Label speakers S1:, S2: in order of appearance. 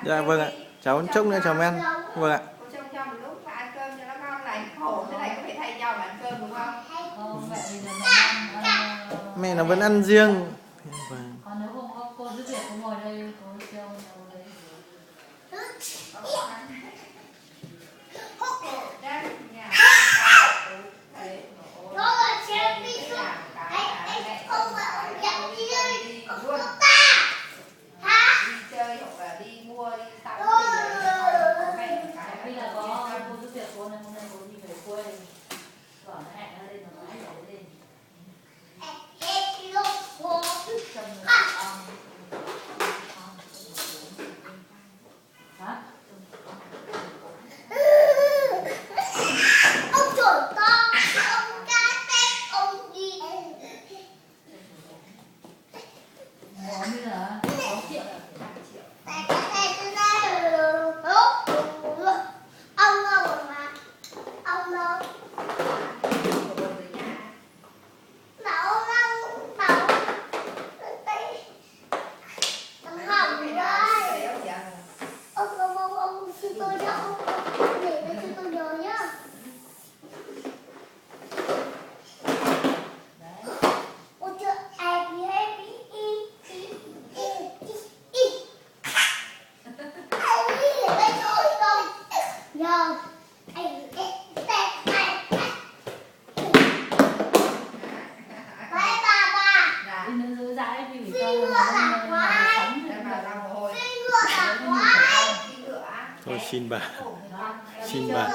S1: Dạ vâng ạ, cháu chốc nữa cháu men. Vâng ạ.
S2: Cô trông cho một lúc mà ăn cơm cho nó ngon lành. Khổ thế này có phải thay nhau mà ăn cơm đúng không?
S3: Không, mẹ bây giờ mẹ ăn,
S1: Mẹ nó vẫn ăn riêng. Vâng.
S3: còn nếu không có cô giúp việc cô ngồi đây, cô trông ngồi đây. Bây giờ có cô giúp việc cô nên hôm nay cô đi về quê, bảo nó hẹn ra đây nó nói để lên. Trông nó hả?
S4: Ông trời con, ông cha tép ông đi.
S3: Món bây giờ 6 triệu à?
S4: Ông đâu mà? Ông đâu? Bảo bảo thằng Hồng ơi. Ông xin tôi cho ông để cho tôi nhớ nhá. Ôi chưa ai
S1: Thôi xin bà. Xin bà.